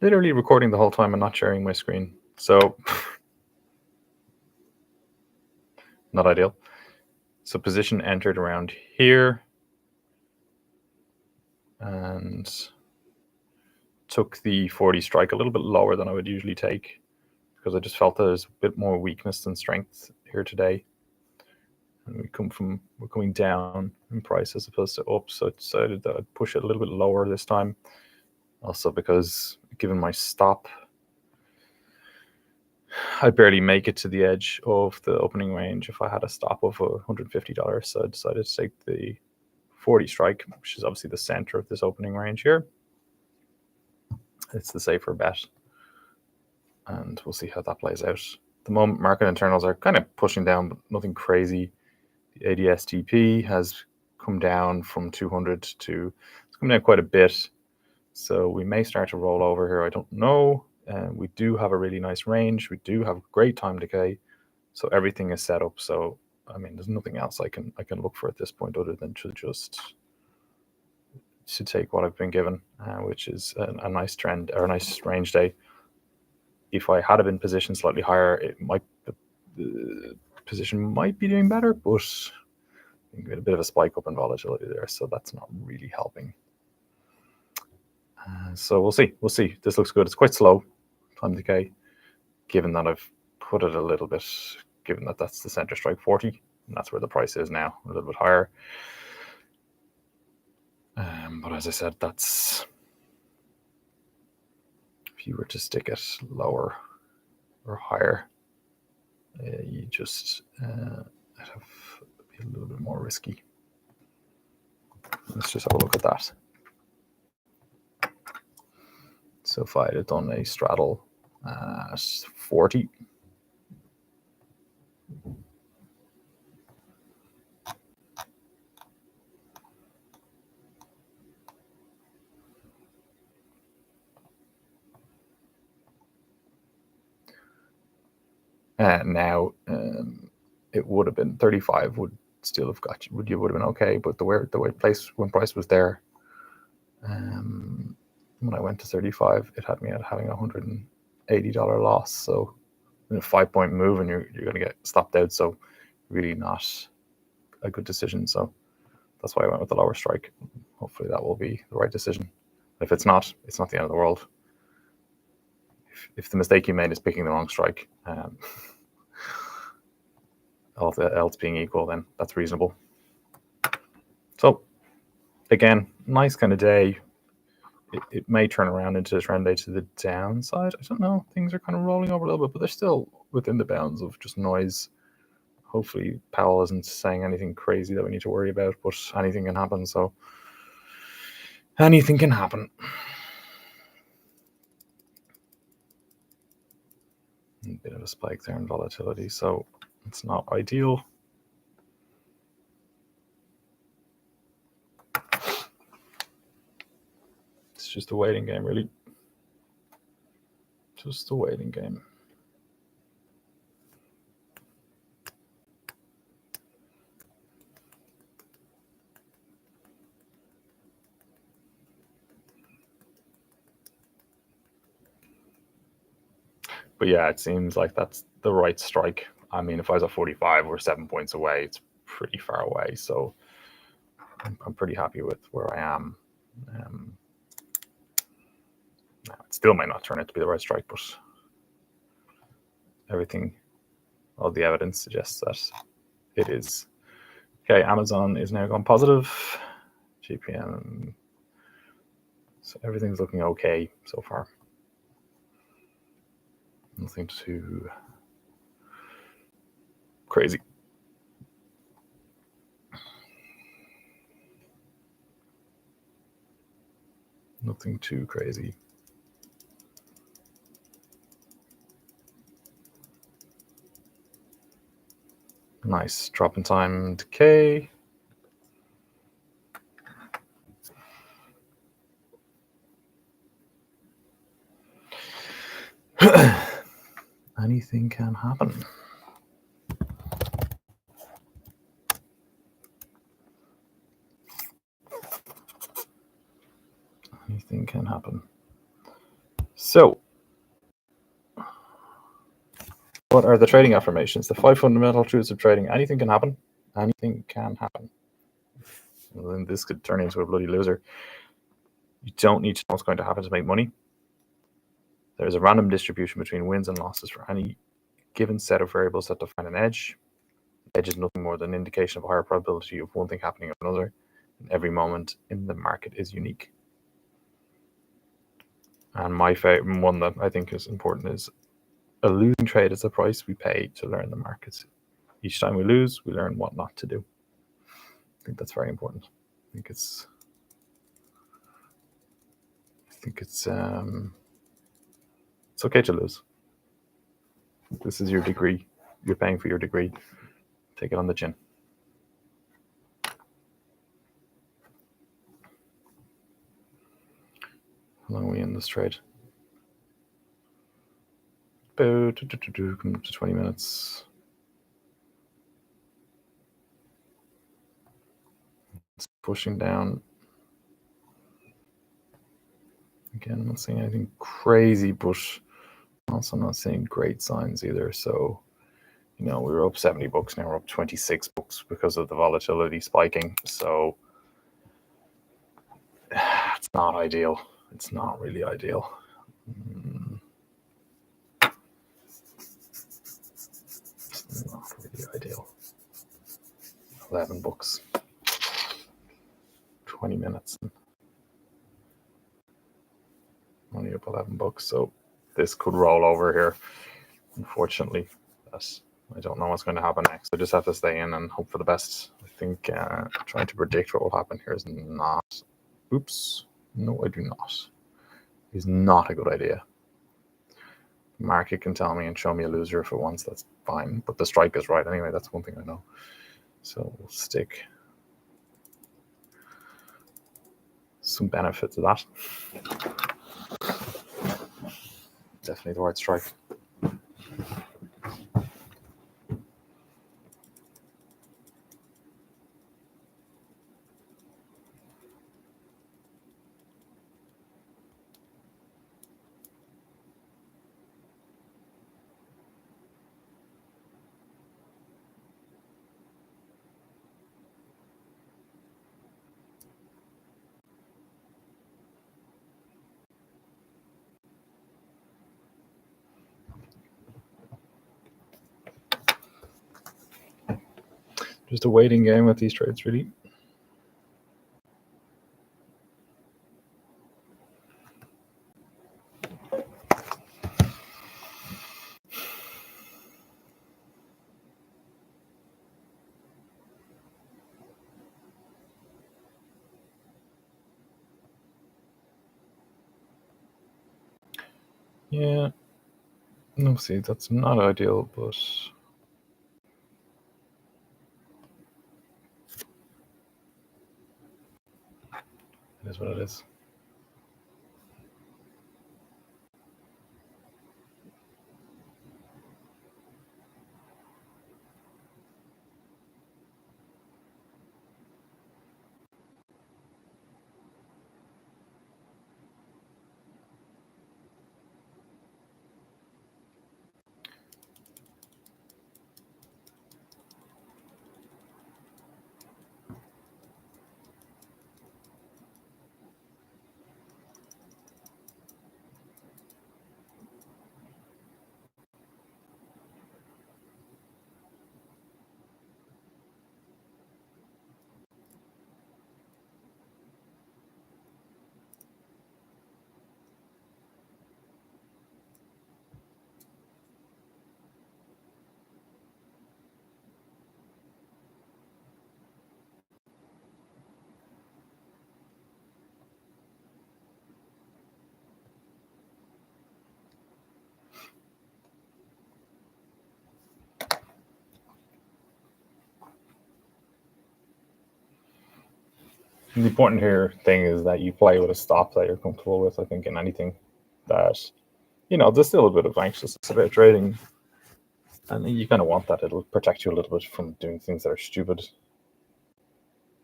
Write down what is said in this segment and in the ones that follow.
literally recording the whole time and not sharing my screen. So not ideal. So position entered around here and took the 40 strike a little bit lower than I would usually take because I just felt there's a bit more weakness than strength here today. And we're coming down in price as opposed to up, so I decided that I'd push it a little bit lower this time. Also because given my stop, I'd barely make it to the edge of the opening range if I had a stop of $150. So I decided to take the 40 strike, which is obviously the center of this opening range here. It's the safer bet, and we'll see how that plays out. At the moment, market internals are kind of pushing down, but nothing crazy. The ADS-TP has come down from 200 to, it's come down quite a bit. So we may start to roll over here. I don't know. We do have a really nice range. We do have great time decay. So everything is set up. So, I mean, there's nothing else I can look for at this point other than to take what I've been given, which is a nice trend or a nice range day. If I had been positioned slightly higher, the position might be doing better, but you get a bit of a spike up in volatility there, so that's not really helping. So we'll see. This looks good. It's quite slow, time decay, given that I've put it a little bit, given that that's the center strike 40, and that's where the price is now, a little bit higher. But as I said, that's if you were to stick it lower or higher, you just I'd have be a little bit more risky. Let's just have a look at that. So if I had done a straddle at 40, now it would have been 35 would still have got you, would have been okay, but the way when price was there, when I went to 35, it had me at having a $180 loss. So in a 5-point move, and you're going to get stopped out. So really not a good decision. So that's why I went with the lower strike. Hopefully that will be the right decision. If it's not, it's not the end of the world. If the mistake you made is picking the wrong strike, all else being equal, then that's reasonable. So again, nice kind of day. It may turn around into a trend day to the downside. I don't know. Things are kind of rolling over a little bit, but they're still within the bounds of just noise. Hopefully Powell isn't saying anything crazy that we need to worry about, but anything can happen. So anything can happen. A bit of a spike there in volatility, so it's not ideal. It's just a waiting game, really. Just a waiting game. But yeah, it seems like that's the right strike. I mean, if I was at 45, we're 7 points away. It's pretty far away, so I'm pretty happy with where I am. It still might not turn out to be the right strike, but all the evidence suggests that it is. Okay, Amazon is now gone positive. GPM. So everything's looking okay so far. Nothing too crazy. Nothing too crazy. Nice drop in time decay. Anything can happen. Anything can happen. So, what are the trading affirmations? The 5 fundamental truths of trading. Anything can happen. Anything can happen. And then this could turn into a bloody loser. You don't need to know what's going to happen to make money. There's a random distribution between wins and losses for any given set of variables that define an edge. Edge is nothing more than an indication of a higher probability of one thing happening or another. And every moment in the market is unique. And my favorite one that I think is important is a losing trade is the price we pay to learn the markets. Each time we lose, we learn what not to do. I think that's very important. I think it's okay to lose. This is your degree. You're paying for your degree. Take it on the chin. How long are we in this trade? About coming up to 20 minutes. It's pushing down. Again, I'm not seeing anything crazy, but also not seeing great signs either. So, we were up 70 bucks, now we're up 26 bucks because of the volatility spiking. So it's not ideal. It's not really ideal. It's not really ideal. 11 bucks. 20 minutes. Only up 11 bucks. So this could roll over here. Unfortunately, I don't know what's going to happen next. I just have to stay in and hope for the best. I think trying to predict what will happen here is not. Oops. No, I do not. Is not a good idea. The market can tell me and show me a loser if it wants. That's fine. But the strike is right anyway. That's one thing I know. So we'll stick some benefit to that. Definitely the right strike. Just a waiting game with these trades, really. Yeah. No, see, that's not ideal, but it is what it is. The important thing is that you play with a stop that you're comfortable with. I think in anything that, there's still a bit of anxiousness about trading, and you kind of want that. It'll protect you a little bit from doing things that are stupid,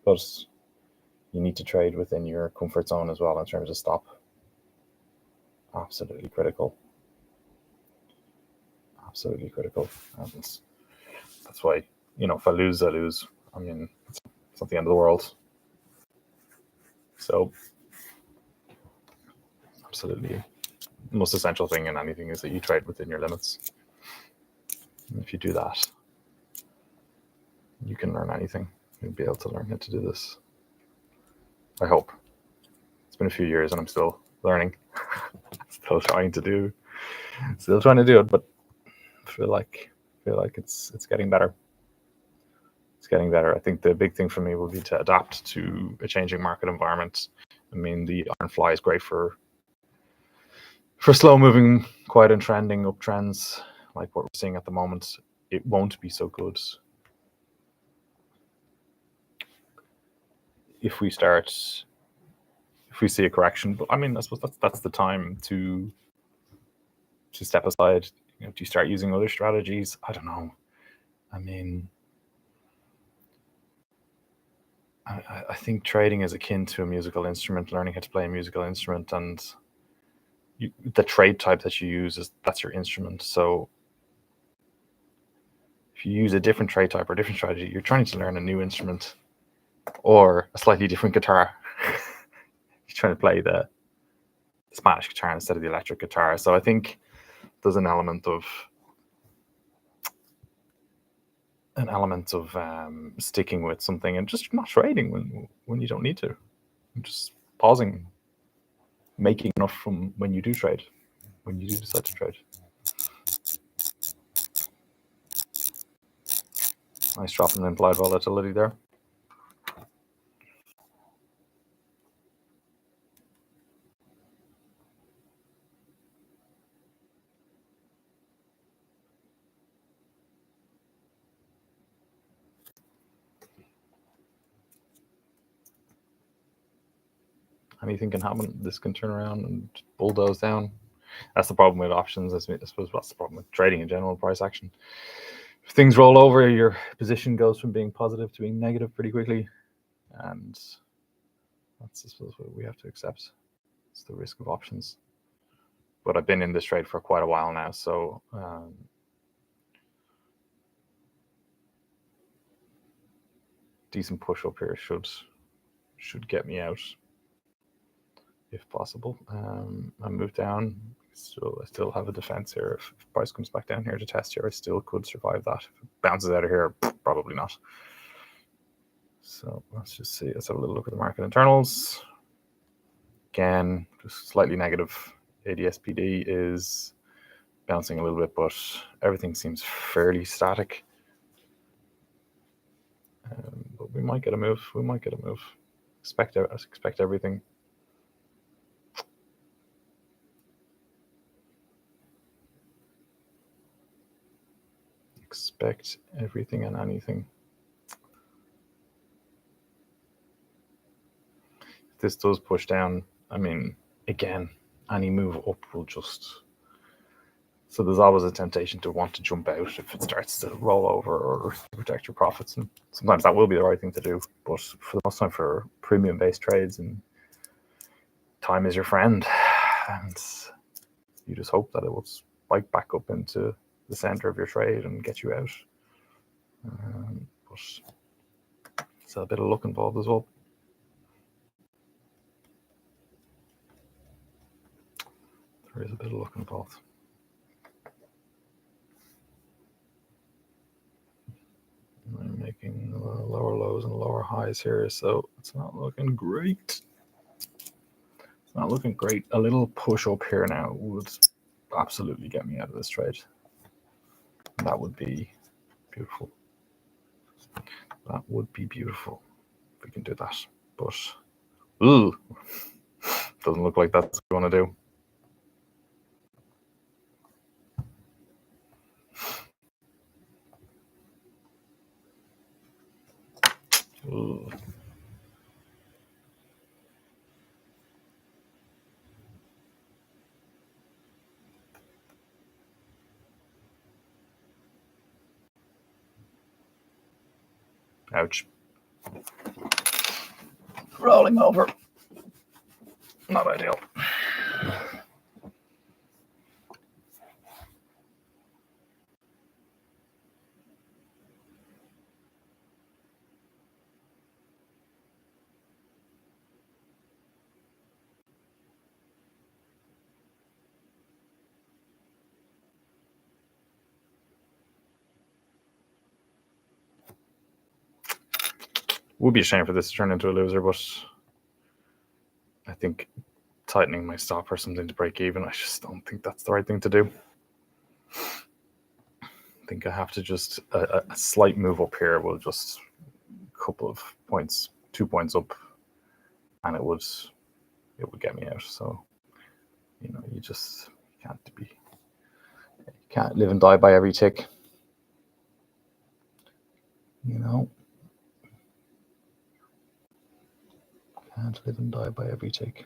but you need to trade within your comfort zone as well in terms of stop. Absolutely critical. Absolutely critical. And that's why, if I lose, I lose. I mean, it's not the end of the world. So, absolutely. The most essential thing in anything is that you trade within your limits. And if you do that, you can learn anything. You'll be able to learn how to do this. I hope. It's been a few years and I'm still learning. Still trying to do it, but I feel like it's getting better. It's getting better. I think the big thing for me will be to adapt to a changing market environment. I mean, the iron fly is great for slow moving, quiet and trending uptrends like what we're seeing at the moment. It won't be so good if we see a correction. But I mean, I suppose that's the time to step aside. Do you start using other strategies? I don't know. I mean, I think trading is akin to a musical instrument, learning how to play a musical instrument, and the trade type that you use that's your instrument. So if you use a different trade type or a different strategy, you're trying to learn a new instrument or a slightly different guitar. You're trying to play the Spanish guitar instead of the electric guitar. So I think there's an element of sticking with something and just not trading when you don't need to, and just pausing, making enough from when you do trade, when you do decide to trade. Nice drop in implied volatility there. Anything can happen. This can turn around and bulldoze down. That's the problem with options. I suppose that's the problem with trading in general, price action. If things roll over, your position goes from being positive to being negative pretty quickly. And that's, I suppose, what we have to accept. It's the risk of options. But I've been in this trade for quite a while now, so decent push up here should get me out if possible. I move down, so I still have a defense here. If price comes back down here to test here, I still could survive that. If it bounces out of here, probably not. So let's just see. Let's have a little look at the market internals. Again, just slightly negative. ADSPD is bouncing a little bit, but everything seems fairly static. But we might get a move. Expect everything. Expect everything and anything. If this does push down, I mean, again, any move up will just... So there's always a temptation to want to jump out if it starts to roll over or protect your profits. And sometimes that will be the right thing to do. But for the most time, for premium-based trades, and time is your friend. And you just hope that it will spike back up into the center of your trade and get you out. But there's a bit of luck involved as well. There is a bit of luck involved. I'm making lower lows and lower highs here, so it's not looking great. It's not looking great. A little push up here now would absolutely get me out of this trade. That would be beautiful. That would be beautiful if we can do that. But ooh, doesn't look like that's what we want to do. Ooh. Ouch. Rolling over. Not ideal. Would be a shame for this to turn into a loser, but I think tightening my stop or something to break even, I just don't think that's the right thing to do. I think I have to just a slight move up here will just a couple of points, 2 points up, and it would get me out. So you just can't live and die by every tick. Can't live and die by every tick.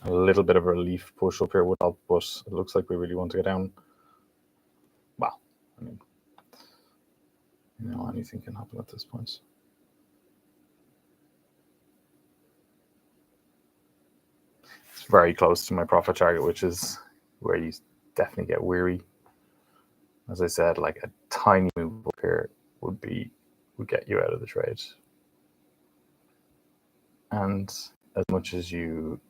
A little bit of a relief push up here would help, but it looks like we really want to get down. Well, I mean, anything can happen at this point. It's very close to my profit target, which is where you definitely get weary. As I said, like a tiny move up here would get you out of the trade. And as much as you're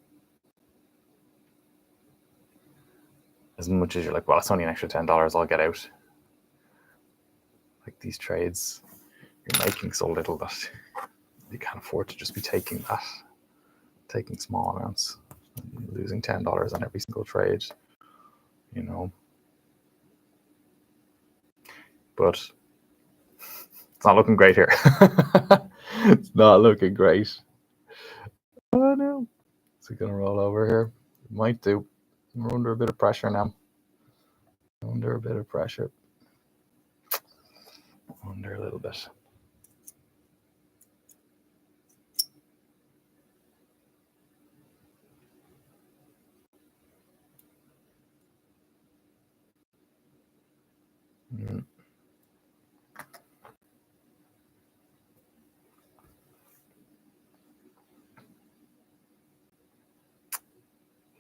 like, well, it's only an extra $10, I'll get out. Like these trades, you're making so little that you can't afford to just be taking small amounts, losing $10 on every single trade, But it's not looking great here. It's not looking great. Oh no. Is it going to roll over here? It might do. We're under a bit of pressure now. Under a bit of pressure. Under a little bit.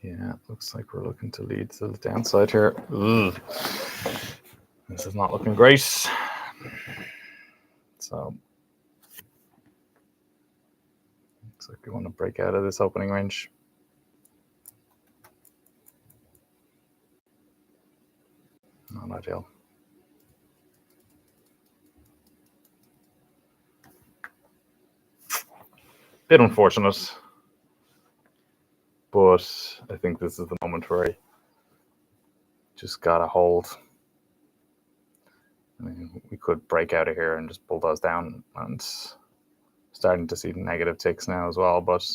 Yeah, looks like we're looking to lead to the downside here. Ugh. This is not looking great. So looks like we want to break out of this opening range. Not ideal. Bit unfortunate, but I think this is the moment where I just gotta hold. I mean, we could break out of here and just bulldoze down, and starting to see negative ticks now as well, but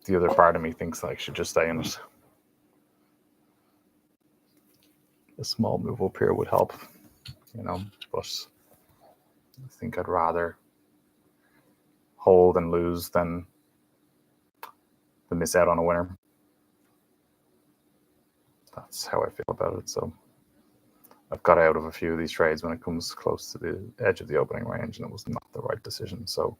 the other part of me thinks I should just stay in it. A small move up here would help, but I think I'd rather hold and lose than miss out on a winner. That's how I feel about it. So I've got out of a few of these trades when it comes close to the edge of the opening range, and it was not the right decision. So,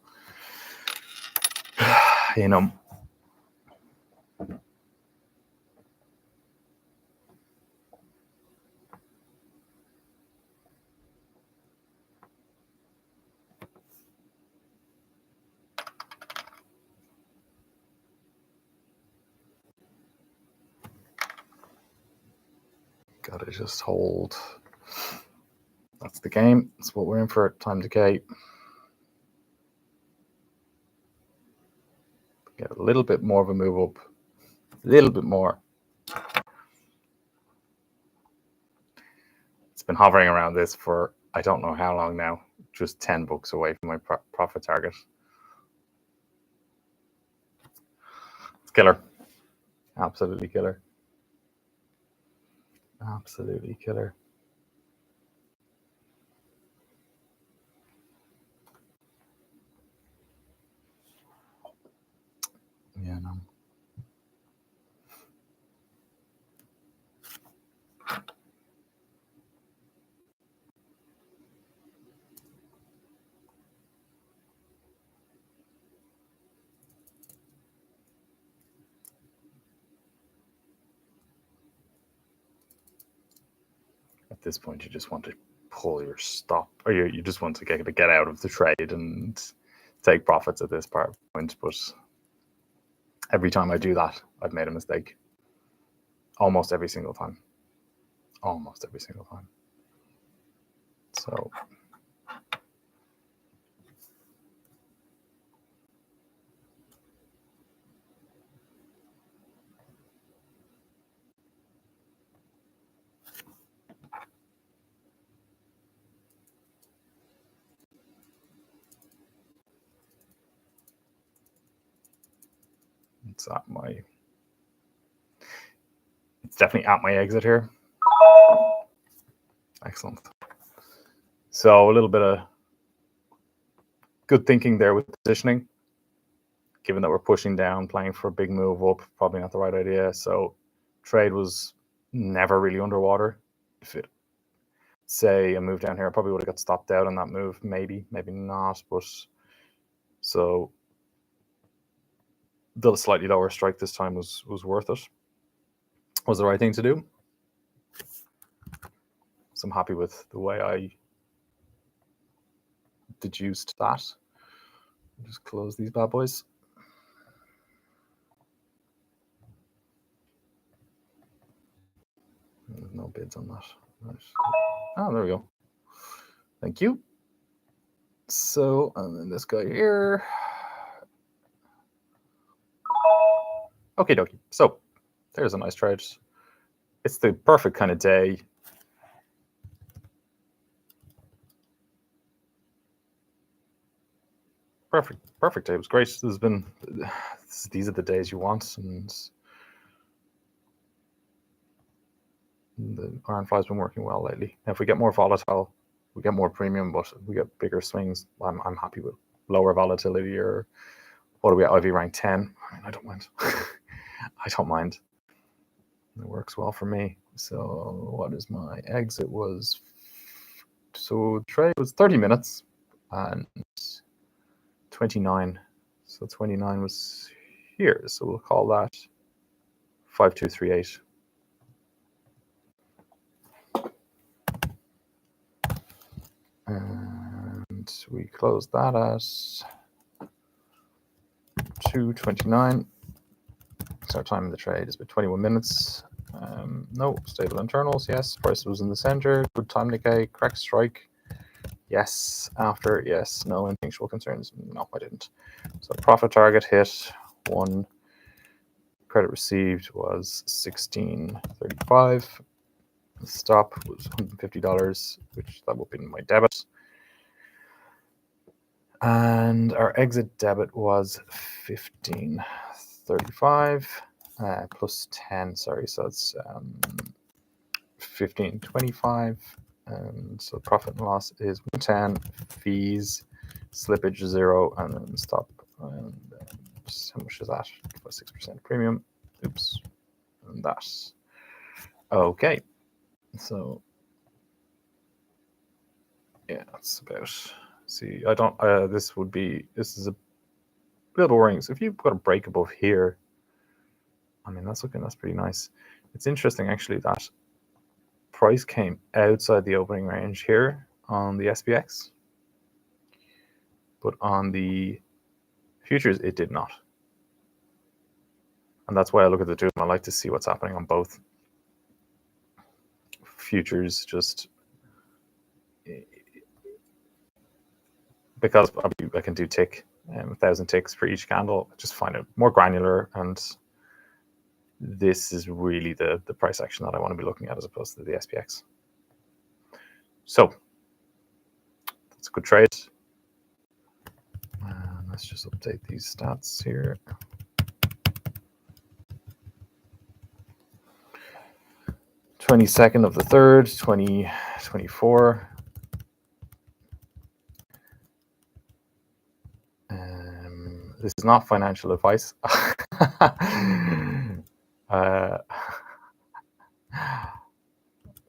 gotta just hold. That's the game. That's what we're in for. Time decay. Get a little bit more of a move up. A little bit more. It's been hovering around this for I don't know how long now. Just 10 bucks away from my profit target. It's killer. Absolutely killer. Absolutely killer. Yeah, no. At this point, you just want to pull your stop, or you just want to get out of the trade and take profits at this point. But every time I do that, I've made a mistake. Almost every single time. Almost every single time. So it's at my. It's definitely at my exit here. Excellent. So a little bit of good thinking there with positioning. Given that we're pushing down, playing for a big move up, probably not the right idea. So trade was never really underwater. If it say a move down here, I probably would have got stopped out on that move. Maybe not. But so the slightly lower strike this time was worth it. Was the right thing to do. So I'm happy with the way I deduced that. Just close these bad boys. There's no bids on that. Right. Oh, there we go. Thank you. So, and then this guy here. Okay, dokie. So, there's a nice trade. It's the perfect kind of day. Perfect day. It was great. These are the days you want, and the iron fly's been working well lately. Now, if we get more volatile, we get more premium, but we get bigger swings. I'm happy with lower volatility, or what are we at? IV rank 10. I mean, I don't mind. I don't mind. It works well for me. So what is my exit was? So trade was 30 minutes and 29. So 29 was here. So we'll call that 5238. And we closed that at 229. So our time in the trade is about 21 minutes. No, stable internals, yes. Price was in the center. Good time decay, correct strike. Yes, after, yes. No instinctual concerns. No, I didn't. So profit target hit 1. Credit received was 16.35. The stop was $150, which that would be my debit. And our exit debit was 15.35 plus 10. Sorry, so it's 15.25. And so profit and loss is 110. Fees, slippage 0, and then stop. And how much is that? 6% premium. Oops, and that. Okay, so yeah, that's about. See, I don't. This is a bit worrying. So if you've got a break above here, I mean that's pretty nice. It's interesting actually that price came outside the opening range here on the SPX, but on the futures it did not. And that's why I look at the two. I like to see what's happening on both. Futures just because I can do tick 1,000 ticks for each candle. I just find it more granular, and this is really the price action that I want to be looking at as opposed to the SPX. So that's a good trade. Let's just update these stats here. 22nd of the 3rd, 2024. This is not financial advice.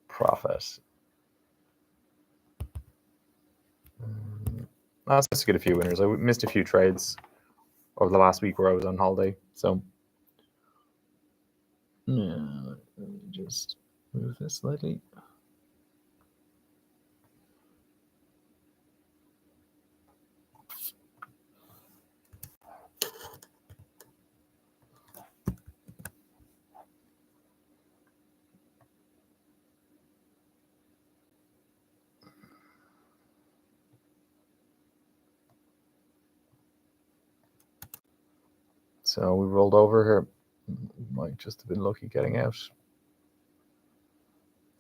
Profit. That's just to get a few winners. I missed a few trades over the last week where I was on holiday. So yeah, let me just move this slightly. So we rolled over here. Might just have been lucky getting out.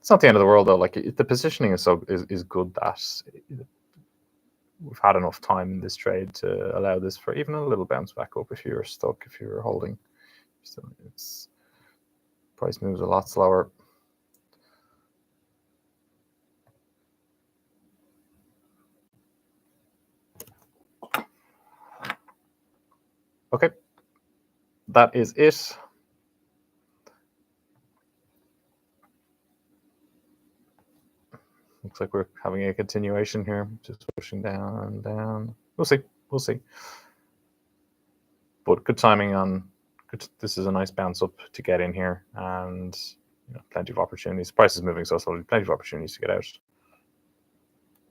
It's not the end of the world though. Like the positioning is good that we've had enough time in this trade to allow this for even a little bounce back up if you're stuck, if you're holding. So it's price moves a lot slower. Okay, that is it. Looks like we're having a continuation here, just pushing down, down. We'll see. We'll see. But good timing on. This is a nice bounce up to get in here, and plenty of opportunities. Price is moving so slowly. Plenty of opportunities to get out.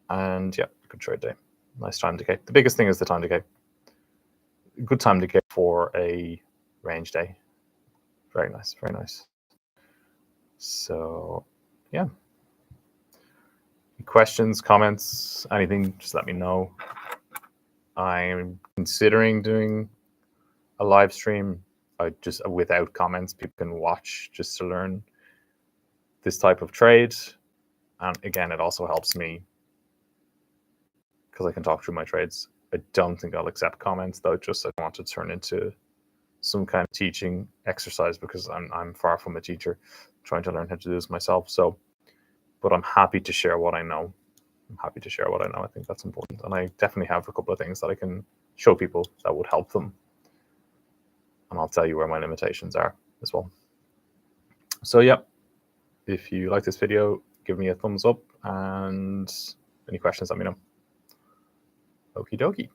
And yeah, good trade day. Nice time decay. The biggest thing is the time decay. Good time decay for a range day. Very nice. Very nice. So yeah. Questions, comments, anything, just let me know. I'm considering doing a live stream just without comments. People can watch just to learn this type of trade. And again, it also helps me because I can talk through my trades. I don't think I'll accept comments though, just I want to turn into some kind of teaching exercise because I'm far from a teacher, trying to learn how to do this myself. So, but I'm happy to share what I know. I think that's important. And I definitely have a couple of things that I can show people that would help them. And I'll tell you where my limitations are as well. So yeah, if you like this video, give me a thumbs up, and any questions, let me know. Okie dokie.